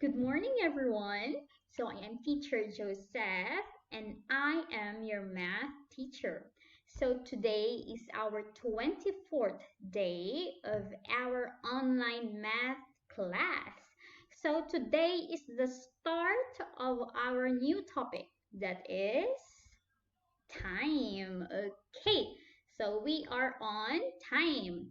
Good morning, everyone. So, I am teacher Joseph, and I am your math teacher. So, today is our 24th day of our online math class. So, today is the start of our new topic that is time. Okay, so we are on time.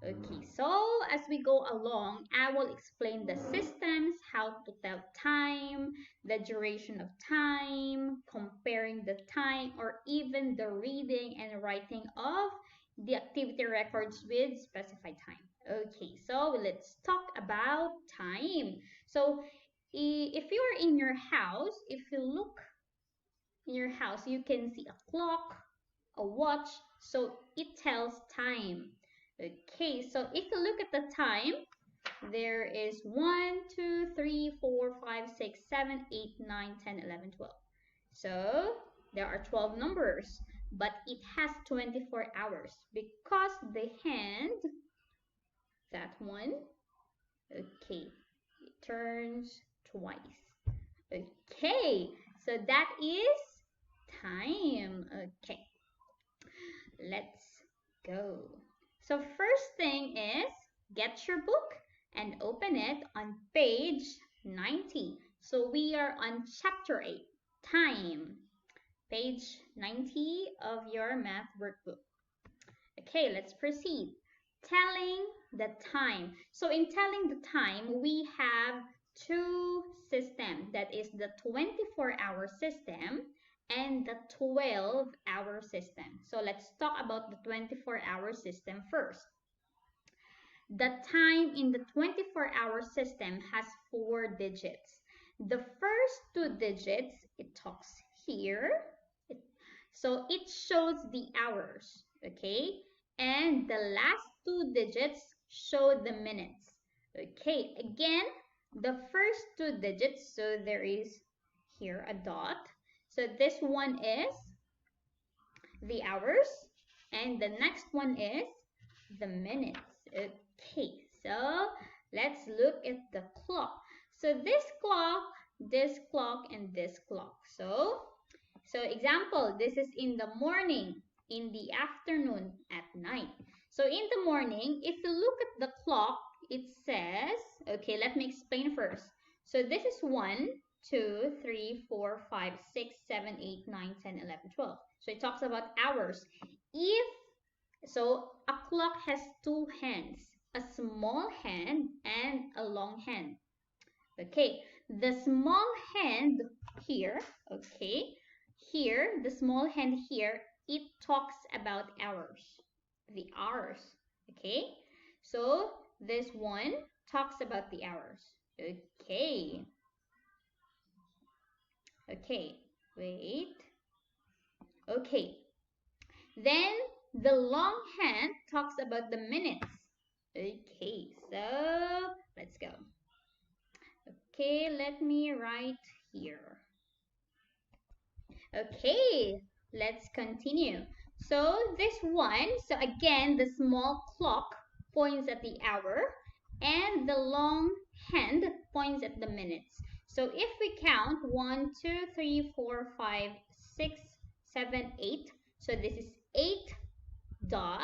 Okay, so as we go along, I will explain the systems, how to tell time, the duration of time, comparing the time, or even the reading and writing of the activity records with specified time. Okay, so let's talk about time. So if you are in your house, if you look in your house, you can see a clock, a watch, so it tells time. Okay, so if you look at the time, there is 1, 2, 3, 4, 5, 6, 7, 8, 9, 10, 11, 12. So there are 12 numbers, but it has 24 hours because the hand, that one, okay, it turns twice. Okay, so that is time. Okay, let's go. So first thing is get your book and open it on page 90. So we are on chapter 8, time, page 90 of your math workbook. Okay, let's proceed. Telling the time. So in telling the time, we have two systems. That is the 24-hour system and the 12-hour system. So let's talk about the 24-hour system first. The time in the 24-hour system has 4 digits. The first 2 digits, it talks here. So it shows the hours, okay? And the last 2 digits show the minutes. Okay, again, the first 2 digits, so there is here a dot. So this one is the hours, and the next one is the minutes. Okay, so let's look at the clock. So this clock, and this clock. So example, this is in the morning, in the afternoon, at night. So in the morning, if you look at the clock, it says, okay, let me explain first. So this is 1, 2, 3, 4, 5, 6, 7, 8, 9, 10, 11, 12. So it talks about hours. If so, a clock has two hands, a small hand and a long hand. Okay, the small hand here, okay, here, the small hand here, it talks about hours, the hours, okay? So this one talks about the hours. Okay, okay, wait. Okay, then the long hand talks about the minutes. Okay, so let's go. Okay, let me write here. Okay, let's continue. So this one, so again, the small clock points at the hour and the long hand points at the minutes. So if we count 1, 2, 3, 4, 5, 6, 7, 8. So this is 8 dot.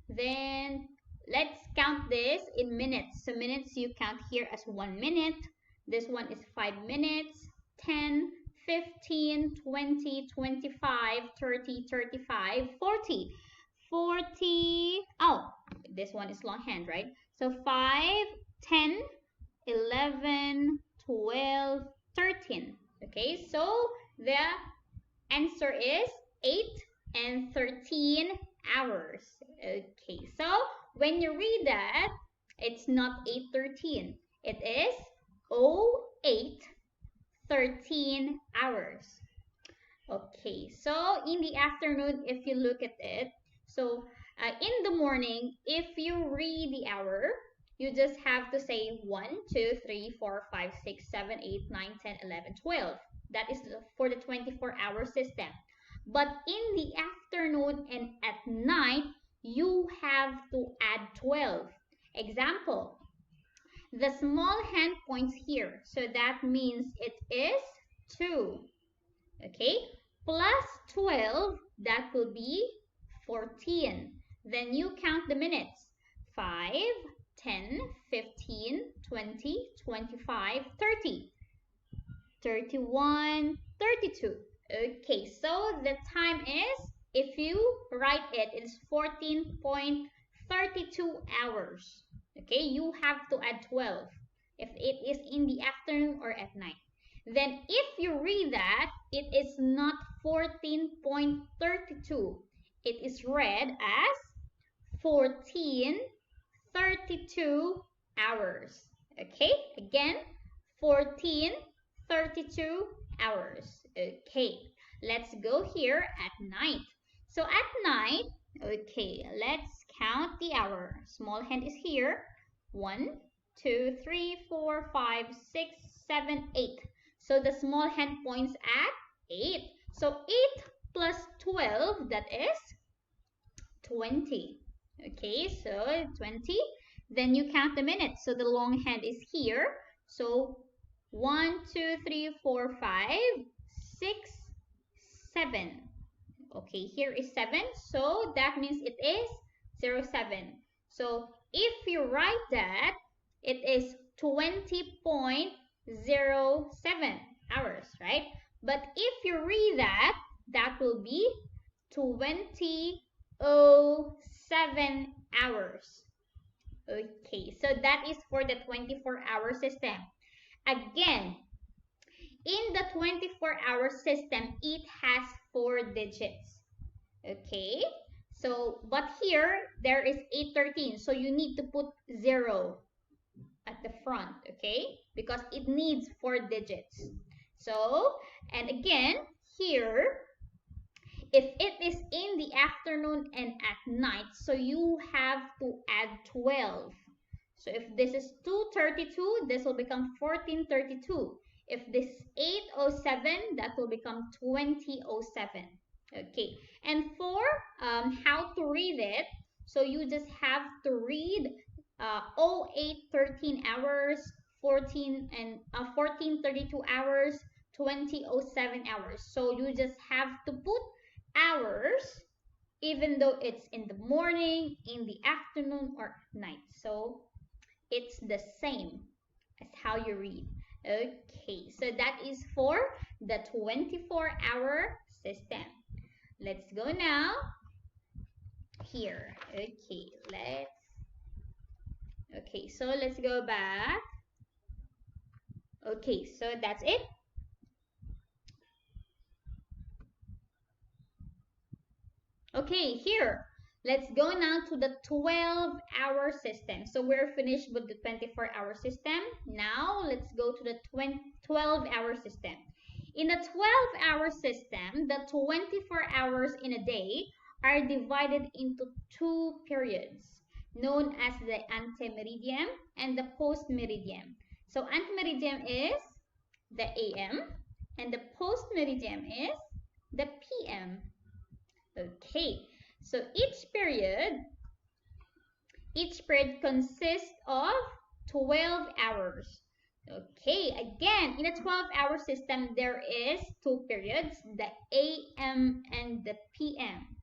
Then let's count this in minutes. So minutes you count here as 1 minute. This one is 5 minutes, 10, 15, 20, 25, 30, 35, 40. 40, oh, this one is longhand, right? So 5, 10, 11, 12, 13. Okay, so the answer is 8 and 13 hours. Okay, so when you read that, it's not 8:13. It is 08:13 hours. Okay, so in the afternoon, if you look at it, so in the morning, if you read the hour, you just have to say 1, 2, 3, 4, 5, 6, 7, 8, 9, 10, 11, 12. That is for the 24-hour system. But in the afternoon and at night, you have to add 12. Example, The small hand points here, so that means it is 2. Okay, plus 12, that will be 14. Then you count the minutes. 5, 10, 15, 20, 25, 30, 31, 32. Okay, so the time is, if you write it, it's 14.32 hours. Okay, you have to add 12 if it is in the afternoon or at night. Then if you read that, it is not 14.32. It is read as 14:32 hours. Okay, again, 14:32 hours. Okay, let's go here at night. So at night, okay, let's count the hour. Small hand is here. 1, 2, 3, 4, 5, 6, 7, 8. So the small hand points at 8. So 8 plus 12, that is 20. Okay, so 20. Then you count the minutes. So the long hand is here. So 1, 2, 3, 4, 5, 6, 7. Okay, here is 7. So that means it is 07. So if you write that, it is 20.07 hours, right? But if you read that, that will be 20:07 hours. Okay, so that is for the 24-hour system. Again, in the 24-hour system, it has 4 digits. Okay, so but here there is 813, so you need to put 0 at the front, okay, because it needs 4 digits. So, and again, here, if it is in the afternoon and at night, so you have to add 12. So if this is 2:32, this will become 14:32. If this is 8:07, that will become 20:07. Okay, and for how to read it, so you just have to read 08:13 hours, 14:32 hours, 20:07 hours. So you just have to put hours even though it's in the morning, in the afternoon, or night. So it's the same as how you read. Okay, so that is for the 24-hour system. Let's go now here. Okay, so let's go back. Okay, so that's it. Okay, here, let's go now to the 12-hour system. So we're finished with the 24-hour system. Now let's go to the 12-hour system. In the 12-hour system, the 24 hours in a day are divided into 2 periods, known as the antemeridian and the postmeridian. So antemeridian is the AM and the postmeridian is the PM. Okay, so each period consists of 12 hours. Okay, again, in a 12-hour system, there is 2 periods, the AM and the PM.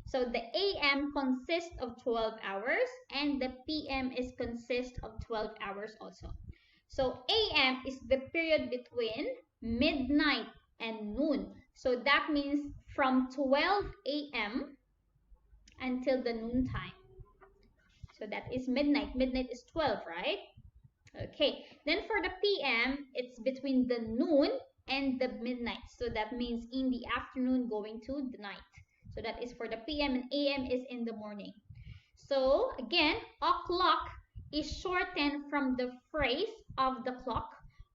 So the AM consists of 12 hours and the PM consists of 12 hours also. So AM is the period between midnight and noon. So that means from 12 a.m. until the noon time. So that is midnight. Midnight is 12, right? Okay. Then for the PM, it's between the noon and the midnight. So that means in the afternoon going to the night. So that is for the PM, and AM is in the morning. So again, o'clock is shortened from the phrase of the clock.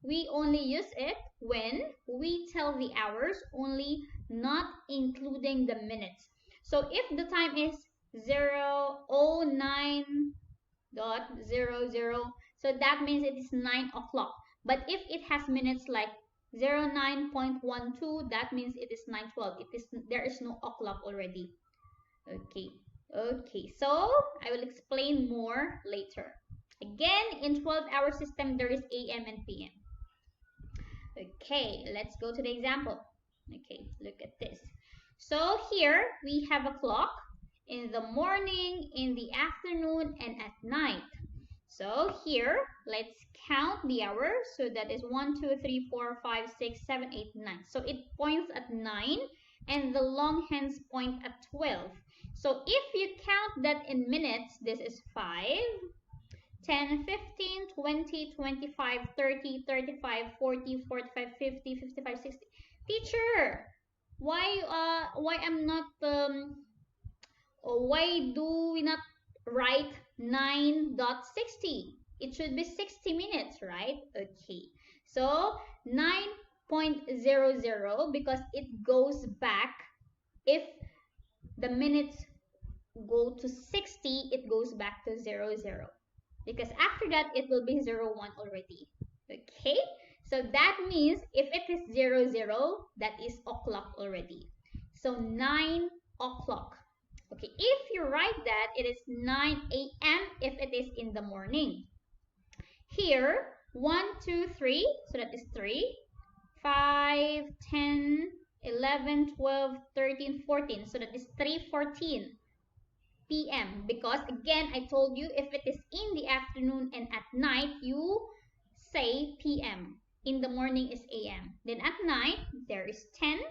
We only use it when we tell the hours only, not including the minutes. So if the time is 09:00, so that means it is 9 o'clock. But if it has minutes like 09.12, that means it is 9:12. There is no o'clock already. Okay, so I will explain more later. Again, in 12-hour system, there is AM and PM. Okay, let's go to the example. Okay, look at this. So here we have a clock in the morning, in the afternoon, and at night. So here, let's count the hours. So that is 1, 2, 3, 4, 5, 6, 7, 8, 9. So it points at 9 and the long hands point at 12. So if you count that in minutes, this is 5, 10, 15, 20, 25, 30, 35, 40, 45, 50, 55, 60. Teacher, why I'm not why do we not write 9.60? It should be 60 minutes, right? Okay. So 9.00 because it goes back. If the minutes go to 60, it goes back to 00. Because after that, it will be 01 already. Okay? So that means if it is 00, that is o'clock already. So 9 o'clock. Okay, if you write that, it is 9 a.m. if it is in the morning. Here, 1, 2, 3, so that is 3, 5, 10, 11, 12, 13, 14, so that is 3:14 p.m. Because again, I told you if it is in the afternoon and at night, you say p.m. In the morning is a.m. Then at night, there is 10.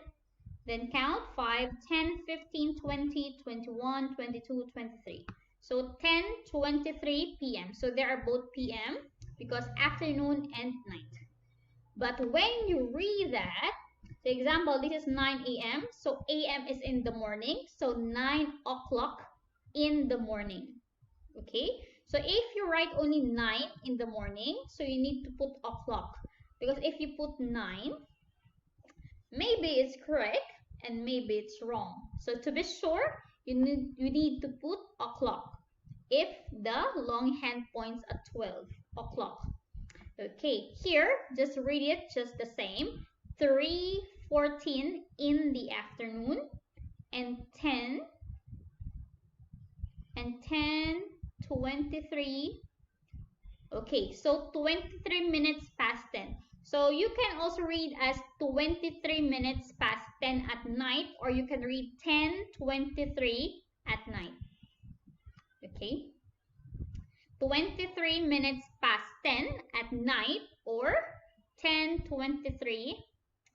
Then count 5, 10, 15, 20, 21, 22, 23. So 10:23 p.m. So they are both p.m. because afternoon and night. But when you read that, for example, this is 9 a.m. So a.m. is in the morning. So 9 o'clock in the morning. Okay? So if you write only 9 in the morning, so you need to put o'clock. Because if you put 9, maybe it's correct and maybe it's wrong. So to be sure, you need to put o'clock if the long hand points at 12 o'clock. Okay, here just read it just the same. 3:14 in the afternoon and 10:23. Okay, so 23 minutes past 10. So you can also read as 23 minutes past 10 at night, or you can read 10:23 at night. Okay, 23 minutes past 10 at night or 10:23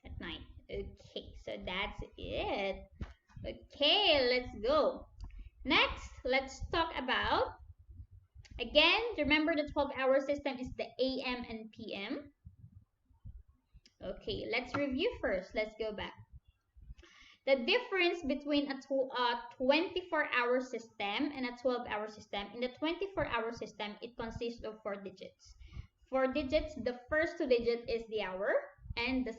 at night. Okay, so that's it. Okay, let's go. Next, let's talk about, again, remember the 12-hour system is the AM and PM. Okay, let's review first. Let's go back. The difference between a 24-hour system and a 12-hour system. In the 24-hour system, it consists of 4 digits. 4 digits, the first 2 digits is the hour, and the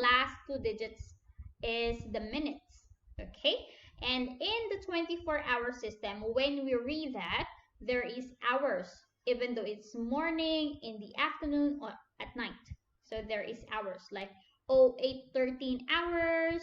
last 2 digits is the minutes. Okay? And in the 24-hour system, when we read that, there is hours, even though it's morning, in the afternoon, or at night. So there is hours, like 08:13 hours,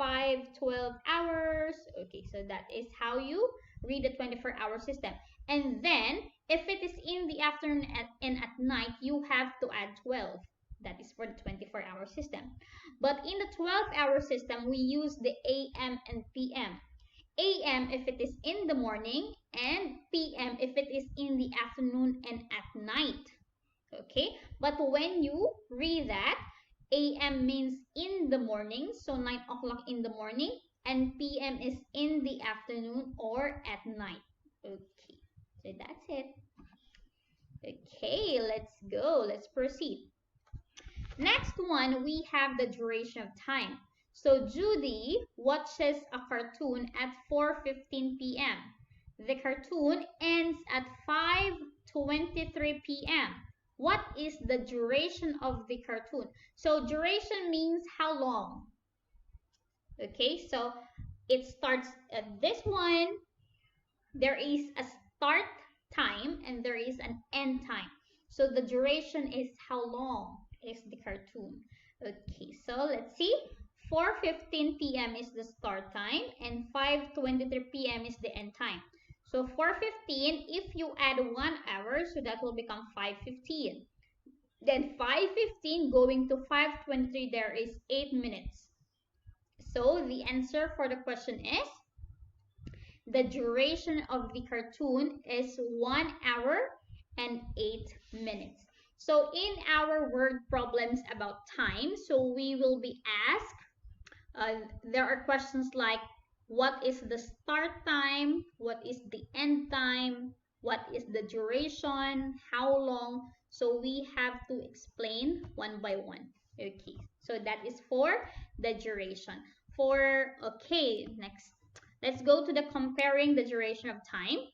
5:12 hours. Okay, so that is how you read the 24-hour system. And then, if it is in the afternoon and at night, you have to add 12. That is for the 24-hour system. But in the 12-hour system, we use the AM and PM. AM if it is in the morning, and PM if it is in the afternoon and at night. Okay, but when you read that, AM means in the morning, so 9 o'clock in the morning, and PM is in the afternoon or at night. Okay, so that's it. Okay, let's go. Let's proceed. Next one, we have the duration of time. So Judy watches a cartoon at 4:15 p.m. The cartoon ends at 5:23 p.m. What is the duration of the cartoon? So duration means how long. Okay, so it starts at this one. There is a start time and there is an end time. So the duration is how long is the cartoon. Okay, so let's see. 4:15 p.m. is the start time and 5:23 p.m. is the end time. So 4:15, if you add 1 hour, so that will become 5:15. Then 5:15 going to 5:23, there is 8 minutes. So the answer for the question is, the duration of the cartoon is 1 hour and 8 minutes. So in our word problems about time, so we will be asked, there are questions like, what is the start time? What is the end time? What is the duration? How long? So we have to explain one by one. Okay, so that is for the duration. Okay, next. Let's go to the comparing the duration of time.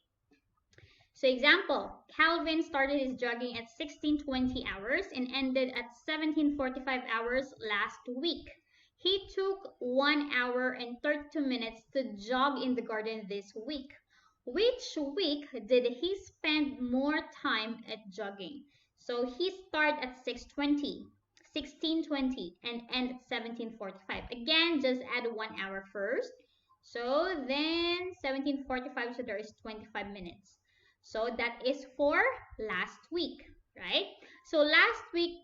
So example, Calvin started his jogging at 16:20 hours and ended at 17:45 hours last week. He took 1 hour and 32 minutes to jog in the garden this week. Which week did he spend more time at jogging? So he started at 6:20, 16:20 and end at 17:45. Again, just add 1 hour first. So then 17:45, so there is 25 minutes. So that is for last week, right? So last week,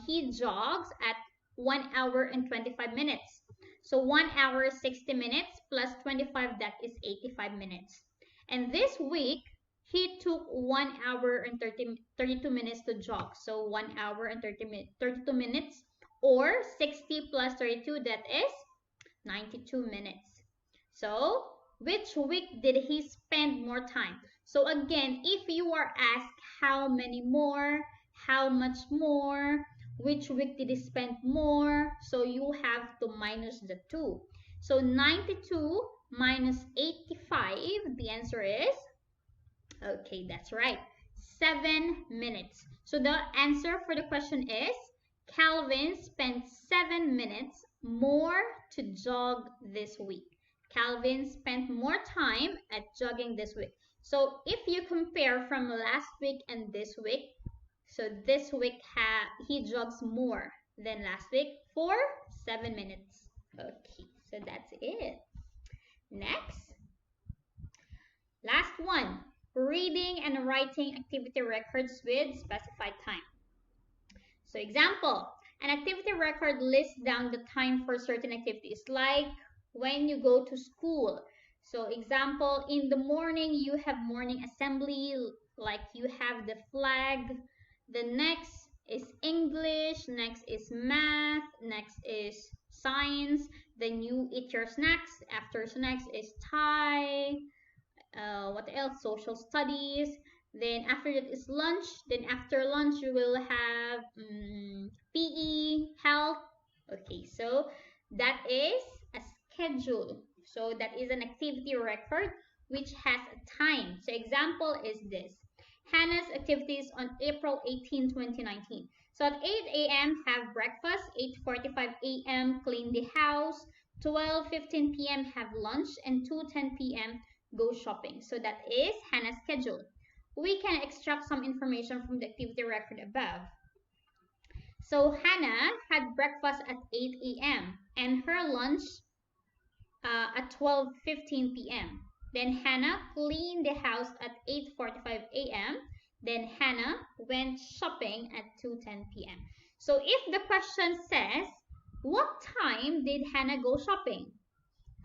he jogs at 1 hour and 25 minutes. So 1 hour, 60 minutes plus 25, that is 85 minutes. And this week, he took 1 hour and 32 minutes to jog. So 1 hour and 32 minutes, or 60 plus 32, that is 92 minutes. So which week did he spend more time? So again, if you are asked how many more, how much more, which week did he spend more, so you have to minus the 2. So 92 minus 85, the answer is, okay, that's right, 7 minutes. So the answer for the question is, Calvin spent 7 minutes more to jog this week. Calvin spent more time at jogging this week. So if you compare from last week and this week, so this week he jogs more than last week for 7 minutes. Okay, so that's it. Next, last one, reading and writing activity records with specified time. So example, an activity record lists down the time for certain activities, like when you go to school. So example, in the morning you have morning assembly, like you have the flag. The next is English, next is math, next is science. Then you eat your snacks. After snacks is Thai. What else? Social studies. Then after that is lunch. Then after lunch you will have PE, health. Okay, so that is a schedule. So that is an activity record which has a time. So example is this. Hannah's activities on April 18, 2019. So at 8 a.m. have breakfast, 8:45 a.m. clean the house, 12:15 p.m. have lunch, and 2:10 p.m. go shopping. So that is Hannah's schedule. We can extract some information from the activity record above. So Hannah had breakfast at 8 a.m. and her lunch at 12:15 p.m. Then Hannah cleaned the house at 8:45 a.m. Then Hannah went shopping at 2:10 p.m. So if the question says, what time did Hannah go shopping?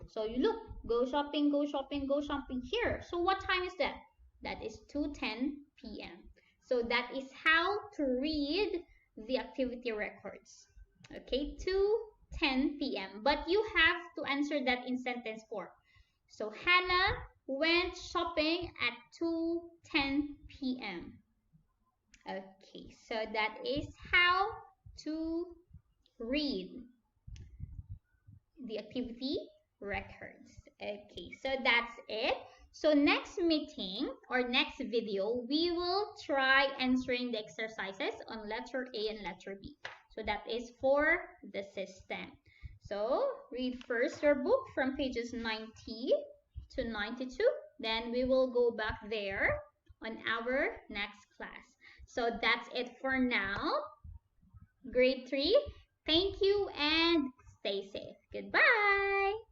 So you look, go shopping, go shopping, go shopping here. So what time is that? That is 2:10 p.m. So that is how to read the activity records. Okay, 2:10 p.m. But you have to answer that in sentence form. So Hannah went shopping at 2:10 p.m. Okay, so that is how to read the activity records. Okay, so that's it. So next meeting or next video, we will try answering the exercises on letter A and letter B. So that is for the system. So read first your book from pages 90 to 92. Then we will go back there on our next class. So that's it for now. Grade 3, thank you and stay safe. Goodbye.